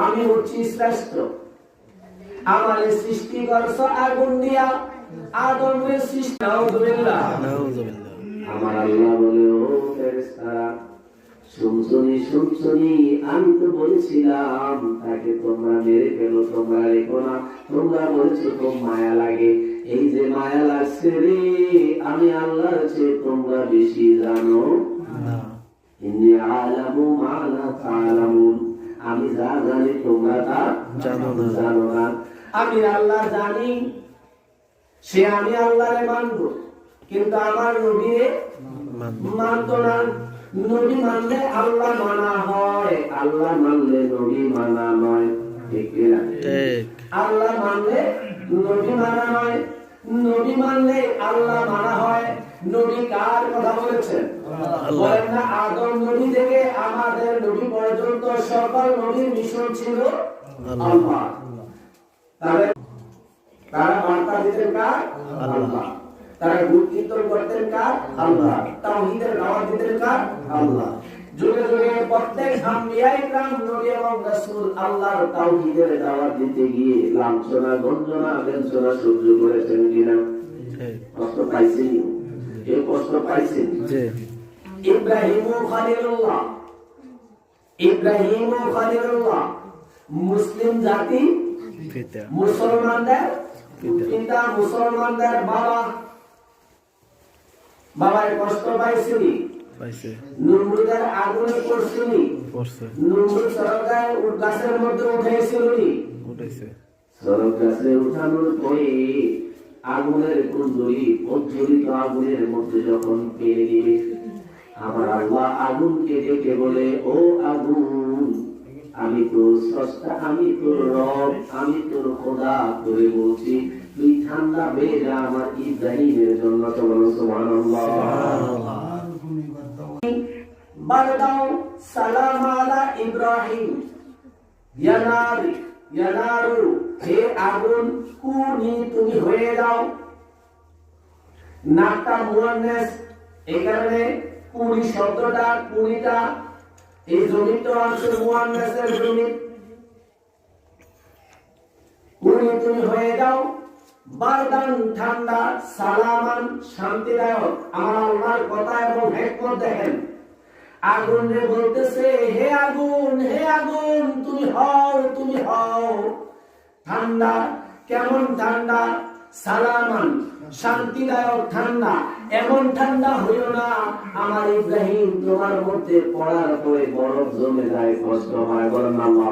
আমি হচ্ছি শ্রেষ্ঠ। আমার সৃষ্টি করছ আগুন দিয়া, আদমের সৃষ্টি। নাউযুবিল্লাহ। আমার আল্লাহ বলে, ও ফেরেশতারা শুনছনি, আমি তো বলছিলাম তাকে তোমরা মেরে ফেলো, তোমরা রেখো না। তোমরা বলছো খুব মায়া লাগে। এই যে মায়া লাগছে রে, আমি আল্লাহর চেয়ে তোমরা বেশি জানো না। ইন্নী আ'লামু মা লা তা'লামুন, আমি যা জানি তোমরা তা জানো না। আমি আল্লাহ জানি, সে আমি আল্লাহরে মানব, কিন্তু আমার নবীরে মানতো না। নবী মানলে আল্লাহ মানা হয়, আল্লাহ মানলে নবী মানা নয়। ঠিক না? আল্লাহ মানলে নবী মানা নয়, নবী মানলে আল্লাহ মানা হয়। নবী কার কথা বলেছেন? বলেন না, আদম নবী থেকে আমাদের নবী পর্যন্ত সকল নবীর মিশন ছিল আল্লাহ। তারা বার্তা দিতেন কার? আল্লাহ। তারা গুণ কীর্তন করতেন কার? আল্লাহ। তাওহীদের দাওয়াত দিতেন কার? আল্লাহ। যুগে যুগে প্রত্যেক আম্বিয়ায়ে کرام নবী এবং রাসূল আল্লাহর তাওহীদের দাওয়াত দিতে গিয়ে লাঞ্ছনা, গঞ্জনা, বেঞ্চনা সহ্য করেছেন কিনা? কষ্ট পাইছেন? এই কষ্ট পাইছেন? জি। ইব্রাহিম খলিলুল্লাহ মুসলিম জাতি, মুসলমানদের পিতা, মুসলমানদের বাবা। বাবায় কষ্ট পাইছিনি? পাইছে। নমরুদের আগুনে পড়ছিনি? পড়ছে। নমরুদ সরকার গাছের মধ্যে উঠেছিলনি? উঠেছে। সরকার গাছে উঠানোর পরে আগুনের কুণ্ডলী প্রজ্বলিত আগুনের মধ্যে যখন পেয়ে দিবে, আমার আল্লাহ আগুনকে ডেকে বলে, ও আগুন, আমি তোর স্রষ্টা, আমি তোর রব, আমি তোর খোদা করে বলছি, তুই ঠান্ডা হয়ে যা আমার ইব্রাহিমের জন্য। তো বলো সুবহানাল্লাহ। বারদাও সালাম আলা ইব্রাহিম, ইয়ানারু, হে আগুন কুনি, তুমি হয়ে যাও। নাকটা মুয়ান্নাস, এই কারণে কুনি শব্দটা, কুনিটা এই জমিত অংশের মুয়ান্নাসের জমি। কুনি তুমি হয়ে যাও, বারদান ঠান্ডা, সালামান শান্তিদায়ক। আমার আল্লাহর কথা এবং হিকমত দেখেন। আগুন রে বলতেছে, হে আগুন, হে আগুন, তুমি হও ঠান্ডা। কেমন ঠান্ডা? সালামান শান্তিদায়ক ঠান্ডা। এমন ঠান্ডা হইও না আমার ইব্রাহিম তোমার মধ্যে পড়ার পরে বরফ জমে যায়, কষ্ট হয়। বলেন আল্লাহ।